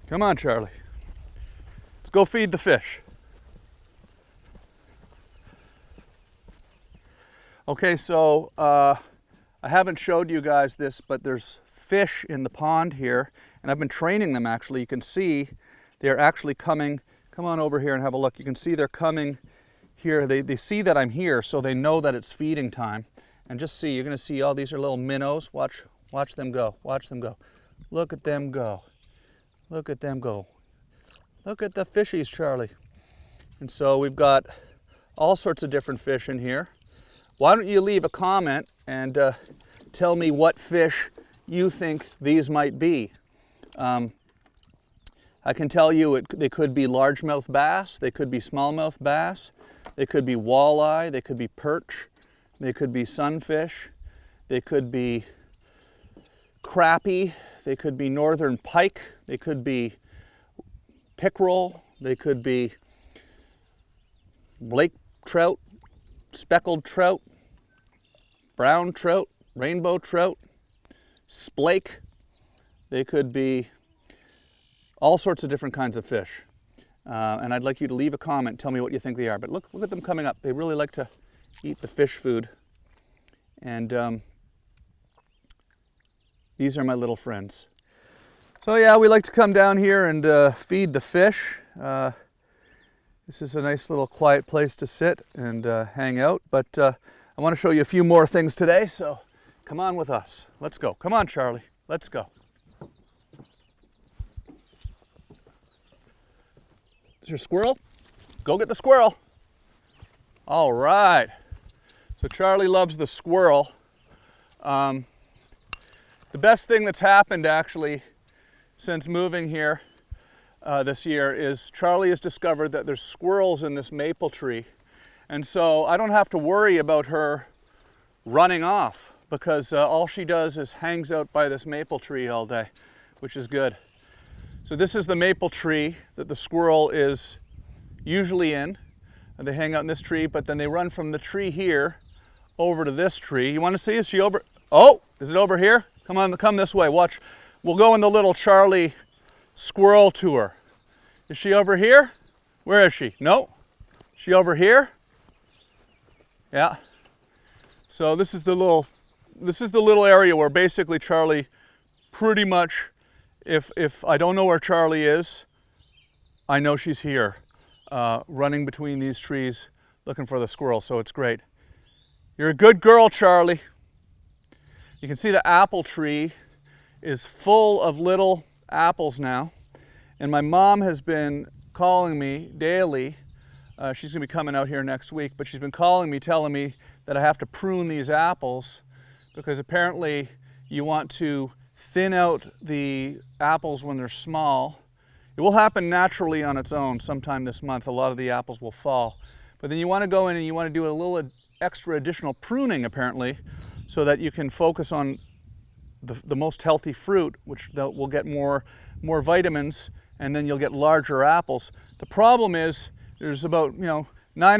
Come on, Charlie. Let's go feed the fish. Okay, so I haven't showed you guys this, but there's fish in the pond here, and I've been training them actually. You can see they're actually coming. Come on over here and have a look. You can see they're coming here. They see that I'm here, so they know that it's feeding time. And just see, you're gonna see all these are little minnows. Watch them go, watch them go. Look at them go. Look at them go. Look at the fishies, Charlie. And so we've got all sorts of different fish in here. Why don't you leave a comment and tell me what fish you think these might be. I can tell you they could be largemouth bass, they could be smallmouth bass, they could be walleye, they could be perch, they could be sunfish, they could be crappie, they could be northern pike, they could be pickerel, they could be lake trout, speckled trout, brown trout, rainbow trout, splake. They could be all sorts of different kinds of fish. And I'd like you to leave a comment, tell me what you think they are. But look at them coming up. They really like to eat the fish food. And these are my little friends. So yeah, we like to come down here and feed the fish. This is a nice little quiet place to sit and hang out. But I want to show you a few more things today, so come on with us. Let's go. Come on, Charlie. Let's go. Is there a squirrel? Go get the squirrel. All right. So Charlie loves the squirrel. The best thing that's happened actually since moving here this year is Charlie has discovered that there's squirrels in this maple tree. And so I don't have to worry about her running off because all she does is hangs out by this maple tree all day, which is good. So this is the maple tree that the squirrel is usually in. And they hang out in this tree, but then they run from the tree here over to this tree. You want to see? Is she over? Oh, is it over here? Come on, come this way. Watch. We'll go on the little Charlie squirrel tour. Is she over here? Where is she? No. Is she over here? Yeah. So this is the little area where basically Charlie pretty much, if I don't know where Charlie is, I know she's here, running between these trees looking for the squirrel, so it's great. You're a good girl, Charlie. You can see the apple tree is full of little apples now, and my mom has been calling me daily. She's gonna be coming out here next week, but she's been calling me, telling me that I have to prune these apples because apparently you want to thin out the apples when they're small. It will happen naturally on its own sometime this month. A lot of the apples will fall. But then you want to go in and you want to do a little extra additional pruning apparently so that you can focus on the most healthy fruit, which will get more vitamins, and then you'll get larger apples. The problem is there's about 9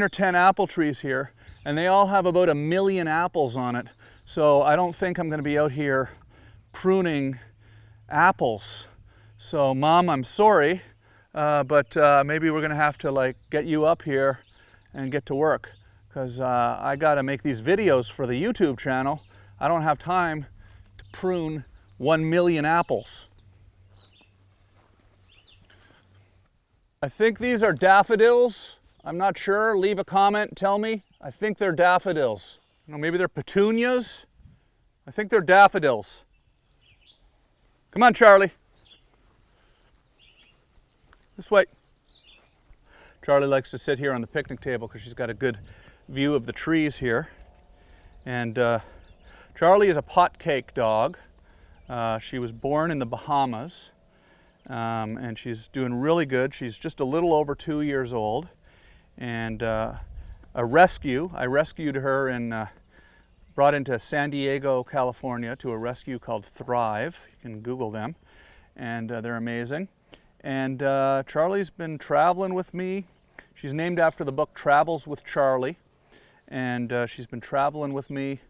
or 10 apple trees here, and they all have about 1 million apples on it. So I don't think I'm going to be out here pruning apples. So Mom, I'm sorry, but maybe we're going to have to get you up here and get to work, because I got to make these videos for the YouTube channel. I don't have time to prune 1 million apples. I think these are daffodils. I'm not sure. Leave a comment, tell me. I think they're daffodils. Maybe they're petunias. I think they're daffodils. Come on, Charlie. This way. Charlie likes to sit here on the picnic table because she's got a good view of the trees here. And Charlie is a pot cake dog. She was born in the Bahamas. And she's doing really good. She's just a little over 2 years old. And I rescued her and brought into San Diego, California to a rescue called Thrive. You can Google them. And they're amazing. And Charlie's been traveling with me. She's named after the book Travels with Charlie. And she's been traveling with me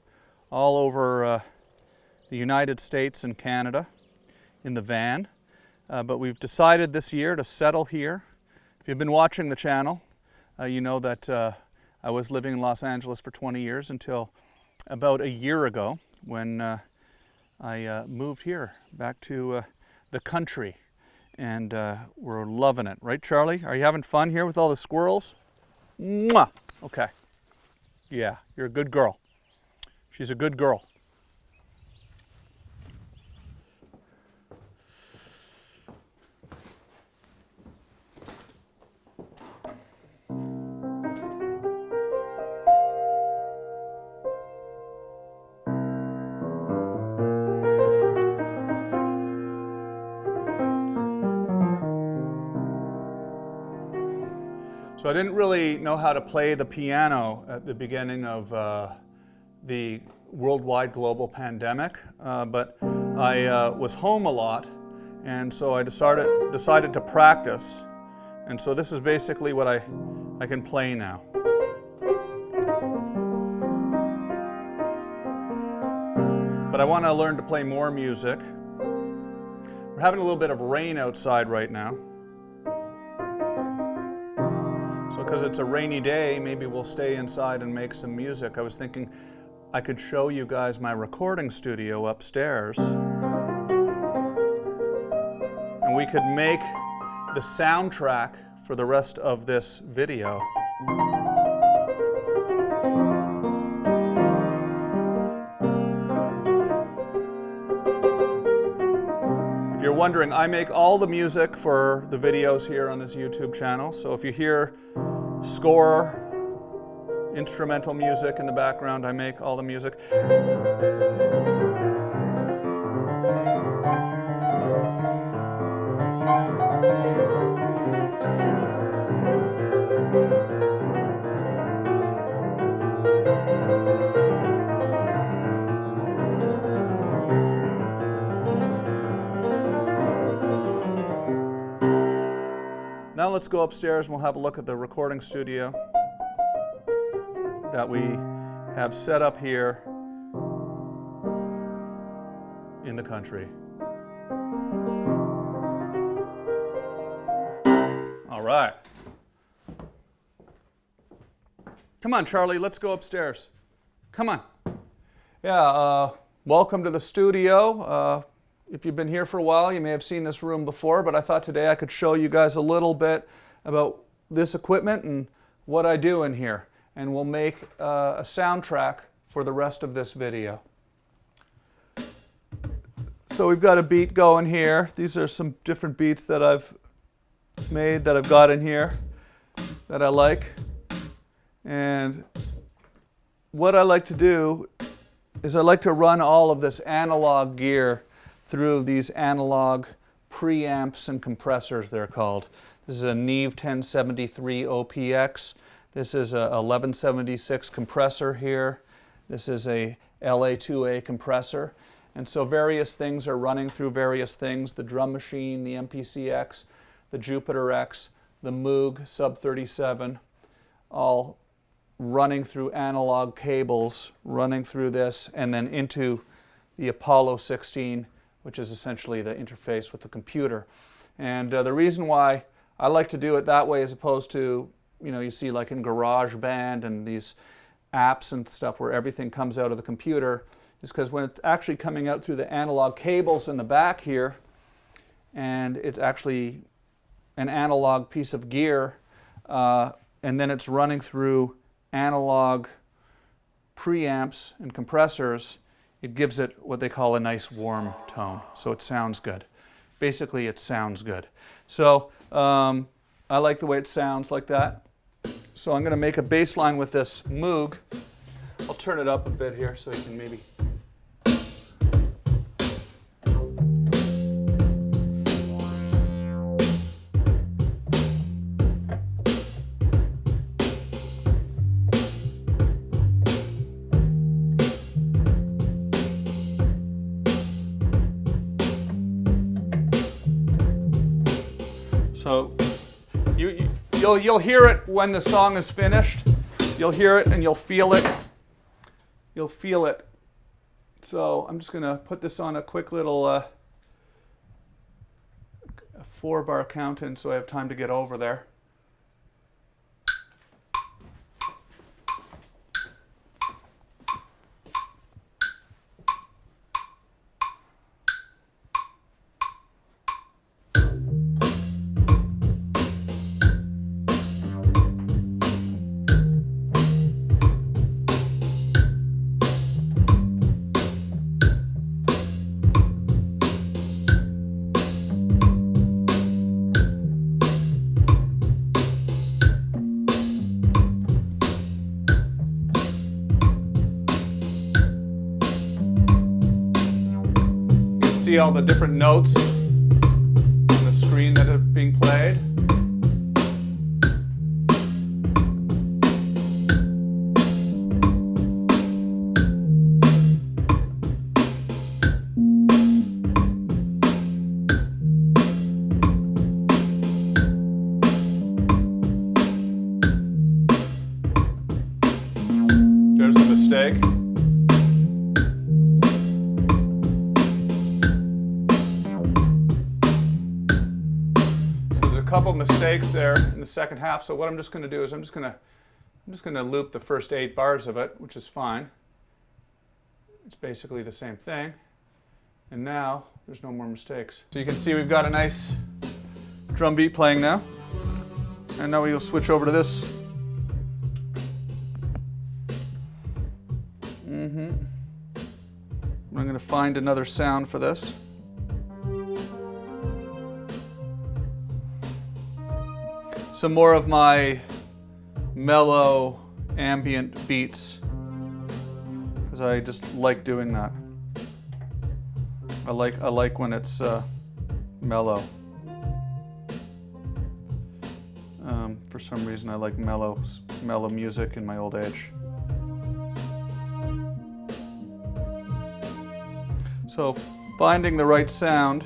all over the United States and Canada in the van. but we've decided this year to settle here. If you've been watching the channel, you know that I was living in Los Angeles for 20 years until about a year ago when I moved here back to the country, and we're loving it. Right, Charlie? Are you having fun here with all the squirrels? Mwah! Okay. Yeah, you're a good girl. She's a good girl. So I didn't really know how to play the piano at the beginning of the worldwide global pandemic, but I was home a lot, and so I decided to practice. And so this is basically what I can play now. But I want to learn to play more music. We're having a little bit of rain outside right now. So because it's a rainy day, maybe we'll stay inside and make some music. I was thinking I could show you guys my recording studio upstairs. And we could make the soundtrack for the rest of this video. If you're wondering, I make all the music for the videos here on this YouTube channel. So if you hear score, instrumental music in the background, I make all the music. Now let's go upstairs and we'll have a look at the recording studio that we have set up here in the country. All right. Come on, Charlie, let's go upstairs. Come on. Yeah, welcome to the studio. If you've been here for a while, you may have seen this room before, but I thought today I could show you guys a little bit about this equipment and what I do in here. And we'll make a soundtrack for the rest of this video. So we've got a beat going here. These are some different beats that I've made that I've got in here that I like. And what I like to do is I like to run all of this analog gear through these analog preamps and compressors, they're called. This is a Neve 1073 OPX. This is a 1176 compressor here. This is a LA2A compressor. And so various things are running through various things. The drum machine, the MPCX, the Jupiter X, the Moog Sub 37, all running through analog cables, running through this, and then into the Apollo 16, which is essentially the interface with the computer. And the reason why I like to do it that way as opposed to, you see like in GarageBand and these apps and stuff where everything comes out of the computer, is because when it's actually coming out through the analog cables in the back here, and it's actually an analog piece of gear, and then it's running through analog preamps and compressors, it gives it what they call a nice warm tone. So it sounds good. Basically, it sounds good. So I like the way it sounds like that. So I'm going to make a bass line with this Moog. I'll turn it up a bit here so you can maybe... So you'll hear it when the song is finished. You'll hear it and you'll feel it. You'll feel it. So I'm just going to put this on a quick little 4-bar count in so I have time to get over there. See all the different notes on the screen that are being played. There's a mistake. Couple mistakes there in the second half, so what I'm just going to do is I'm just going to loop the first 8 bars of it, which is fine. It's basically the same thing, and now there's no more mistakes. So you can see we've got a nice drum beat playing now, and now we'll switch over to this. I'm going to find another sound for this. Some more of my mellow ambient beats, because I just like doing that. I like when it's mellow. For some reason I like mellow music in my old age. So finding the right sound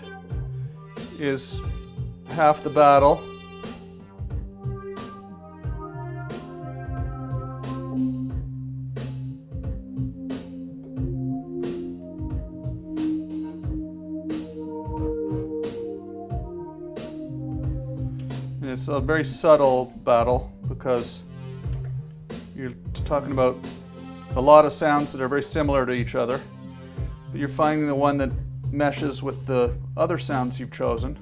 is half the battle. It's a very subtle battle because you're talking about a lot of sounds that are very similar to each other, but you're finding the one that meshes with the other sounds you've chosen.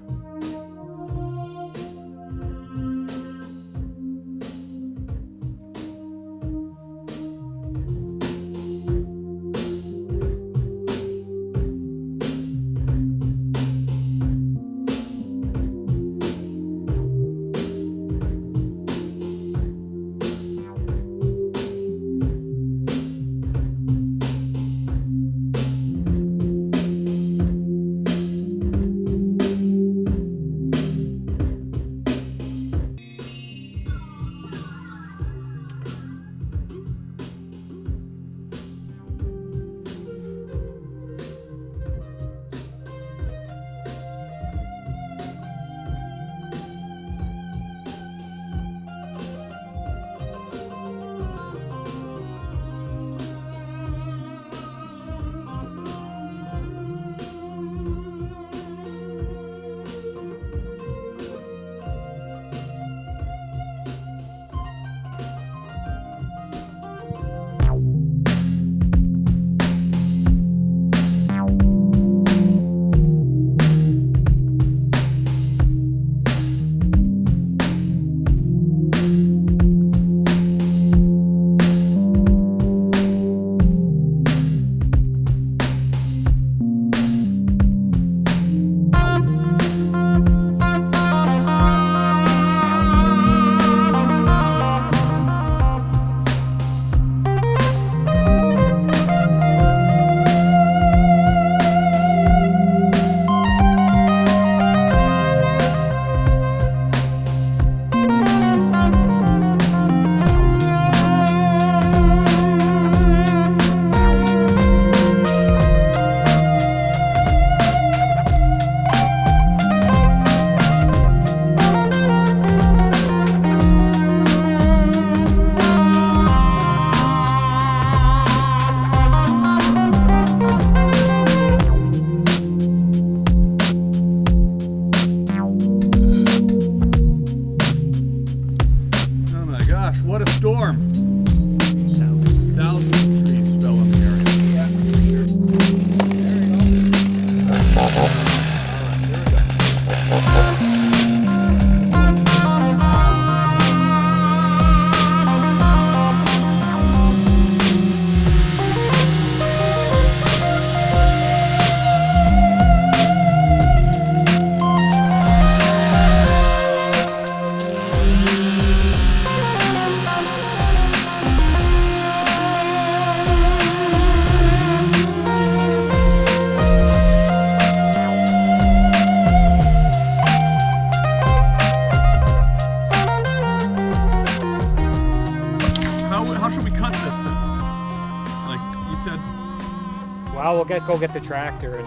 we'll go get the tractor and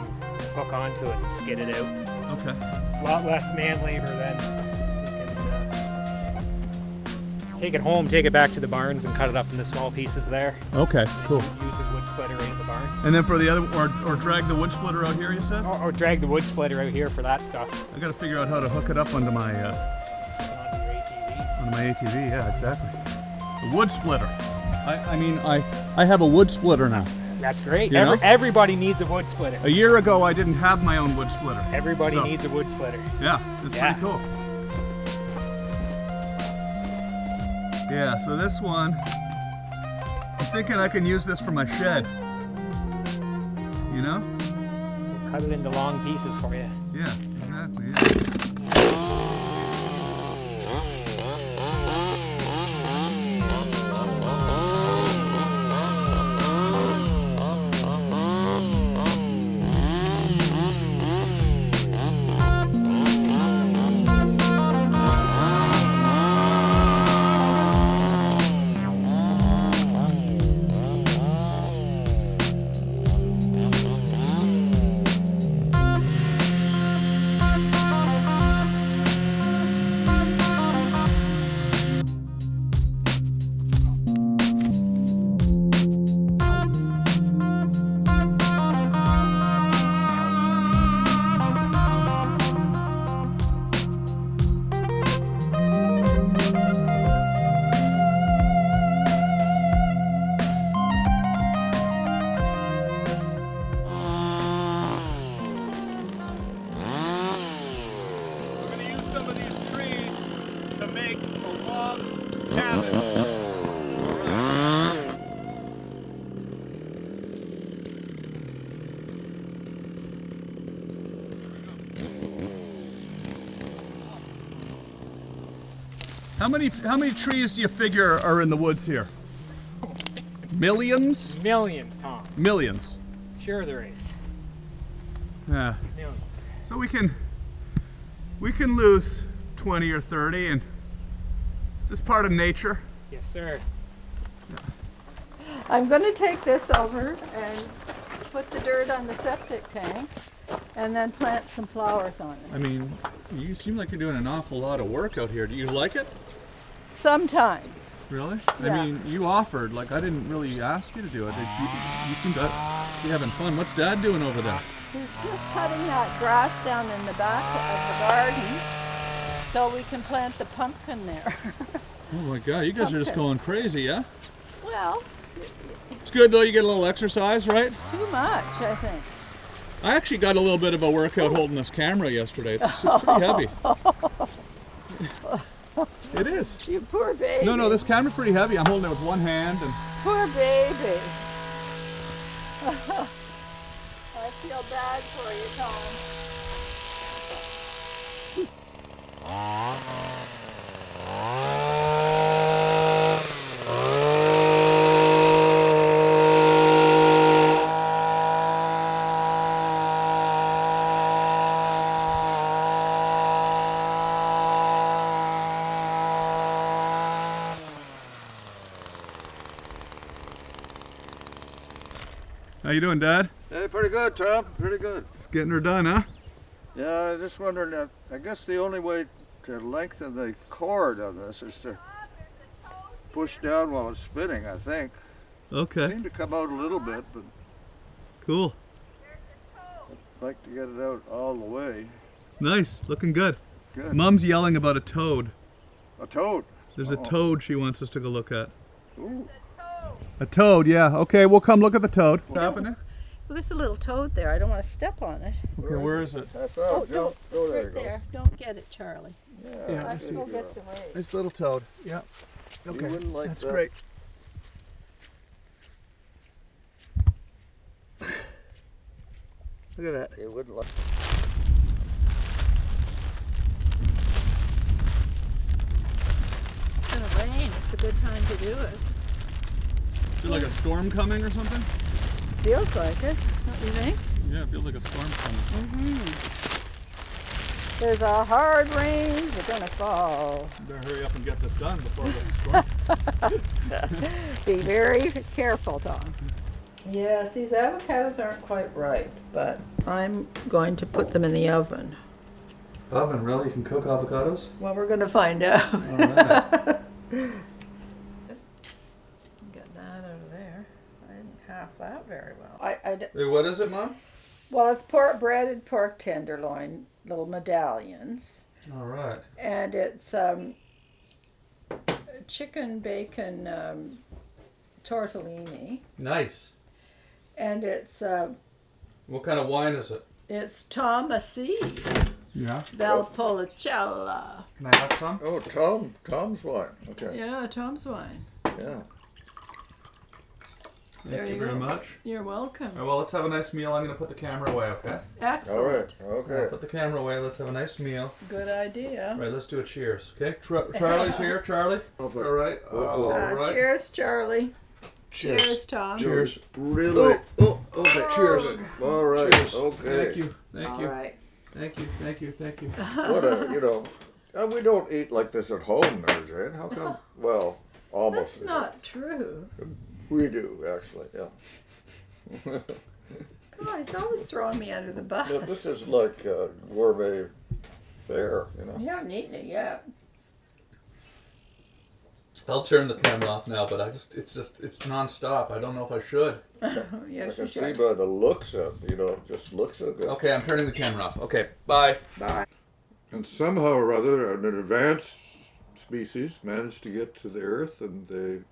hook onto it and skid it out. Okay. A lot less man labor then. We can take it home, take it back to the barns and cut it up into small pieces there. Okay, cool. Use the wood splitter right at the barn. And then for the other, or drag the wood splitter out here, you said? Or drag the wood splitter out here for that stuff. I gotta figure out how to hook it up onto my, Onto your ATV. onto my ATV, yeah, exactly. The wood splitter. I mean, I have a wood splitter now. That's great. You know? Everybody needs a wood splitter. A year ago, I didn't have my own wood splitter. Everybody needs a wood splitter. Yeah, it's pretty cool. Yeah, so this one, I'm thinking I can use this for my shed. You know? We'll cut it into long pieces for you. Yeah, exactly, yeah. How many trees do you figure are in the woods here? Millions? Millions, Tom. Millions. Sure there is. Yeah. Millions. So we can lose 20 or 30, and it's just part of nature. Yes, sir. I'm going to take this over and put the dirt on the septic tank and then plant some flowers on it. I mean, you seem like you're doing an awful lot of work out here. Do you like it? Sometimes. Really? Yeah. I mean, you offered, like I didn't really ask you to do it. You seem to be having fun. What's Dad doing over there? He's just cutting that grass down in the back of the garden so we can plant the pumpkin there. Oh my God, you guys are just going crazy, yeah? Well, It's good though, you get a little exercise, right? too much, I think. I actually got a little bit of a workout holding this camera yesterday. It's pretty heavy. It is. You poor baby. No, this camera's pretty heavy. I'm holding it with one hand. And Poor baby. I feel bad for you, Tom. How you doing, Dad? Hey, pretty good, Tom. Pretty good. Just getting her done, huh? Yeah, I just wondering, I guess the only way to lengthen the cord of this is to push down while it's spinning, I think. Okay. Seemed to come out a little bit, but Cool. I'd like to get it out all the way. It's nice. Looking good. Good. Mom's yelling about a toad. A toad. There's a toad she wants us to go look at. Ooh. A toad, yeah. Okay, we'll come look at the toad. What's happening? Well, there's a little toad there. I don't want to step on it. Okay, where is it? That's Oh, out. don't. Oh, there Right it goes. there. Don't get it, Charlie. Yeah, I I have see. to go get the rake. Nice little toad. Yeah. Okay. wouldn't like That's that. great. Look at that. It wouldn't like. It's gonna rain. It's a good time to do it. Is there like a storm coming or something? Feels like it. Don't you think? Yeah, it feels like a storm's coming. There's a hard rain. They're gonna fall. Better hurry up and get this done before the storm. Be very careful, Tom. Yes, these avocados aren't quite ripe, but I'm going to put them in the oven. Oven, really? You can cook avocados? Well, we're going to find out. All right. Get that out of there. I didn't half that very well. Wait, what is it, Mom? Well, it's breaded pork tenderloin, little medallions, All right. and it's chicken bacon tortellini, Nice. and it's What kind of wine is it? Tomasi Yeah. Valpolicella. Can I have some? Oh, Tom's wine. Okay. Yeah, Tom's wine. Yeah. There Thank you you very go. much. You're welcome. All right, well, let's have a nice meal. I'm going to put the camera away, okay? Excellent. All right. I'll Okay. put the camera away. Let's have a nice meal. Good idea. All right, let's do a cheers, okay? Charlie's here. Charlie? All right. All right. Cheers, Charlie. Cheers, Tom. Cheers. Really? Oh, okay. Cheers. All right. Cheers. Okay. Thank you. Thank All you. right. Thank you. Thank you. Thank you. What we don't eat like this at home, Mary Jane. How come? Well, almost. That's not true. We do, actually, yeah. God, he's always throwing me under the bus. But this is like gourmet fare, you know. You haven't eaten it yet. I'll turn the camera off now, but it's nonstop. I don't know if I should. I Yes, can you see should. by the looks of it, it just looks so good. Okay, I'm turning the camera off. Okay, bye. Bye. And somehow or other, an advanced species managed to get to the Earth, and they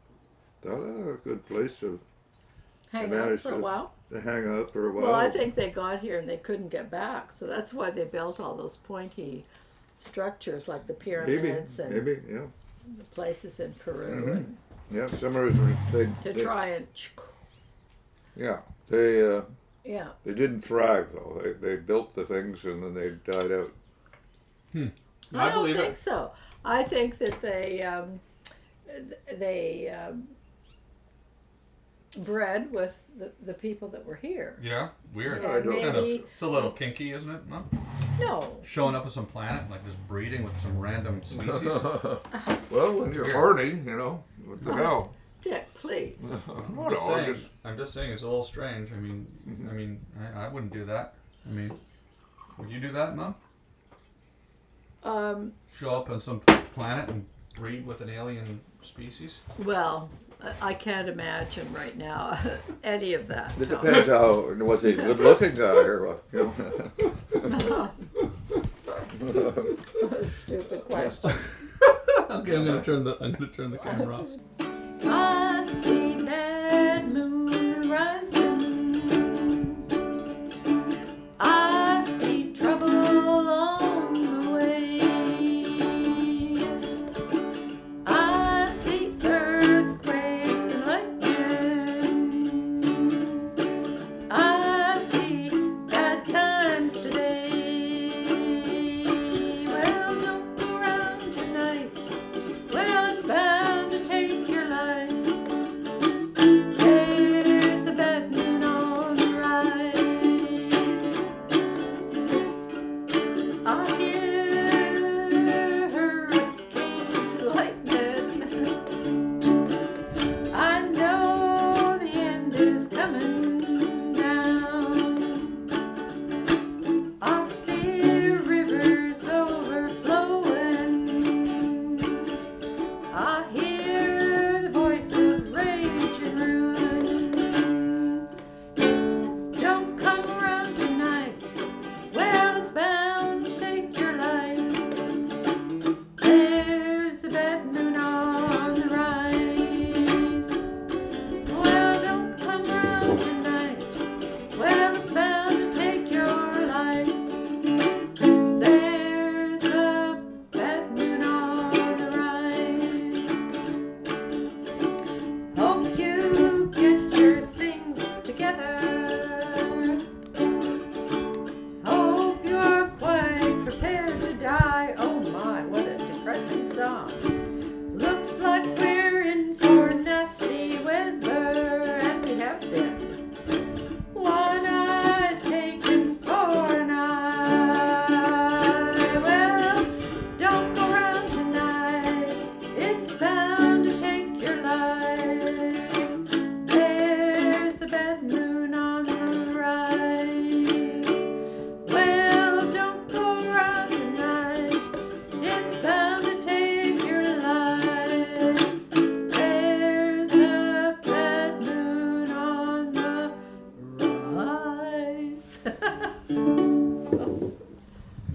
thought, a good place to Hang They out managed for a to- while. hang out for a while. Well, I think they got here and they couldn't get back, so that's why they built all those pointy structures like the pyramids and maybe, yeah. the places in Peru Mhm. and Yeah, some reason to try and yeah. they didn't thrive though. They built the things and then they died out. I don't believe think it. so. I think that they bred with the people that were here. Yeah, weird. Yeah, I don't know. maybe It's a little kinky, isn't it? No? no. Showing up on some planet, like just breeding with some random species. Well, when you're Weird. horny, what the hell? Dick, please. I'm just saying. I'm just saying it's a little strange. I mean, I wouldn't do that. I mean, would you do that, Mom? Show up on some planet and breed with an alien species? Well, I can't imagine right now any of that. It no. depends how, was he a good looking guy or what? Stupid question. Okay, I'm gonna turn the camera off. I see bad moon rising. I see trouble along the way. I see earthquakes and lightning. I see bad times today. Well, don't go around tonight. Well, it's bound to take your life.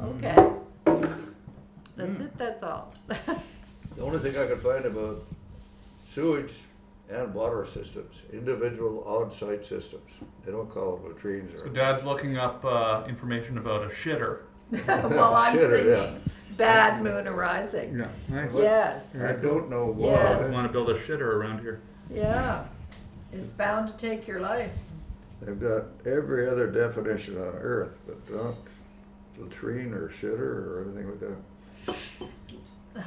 Okay. That's it, that's all. The only thing I could find about sewage and water systems, individual on-site systems. They don't call them latrines or. So Dad's looking up information about a shitter. Well, I'm Shitter, yeah. singing Bad Moon Arising. Yeah, nice. Yes, I don't know why. Yes. I want to build a shitter around here. yeah. It's bound to take your life. They've got every other definition on earth, but not latrine or shitter or anything like that.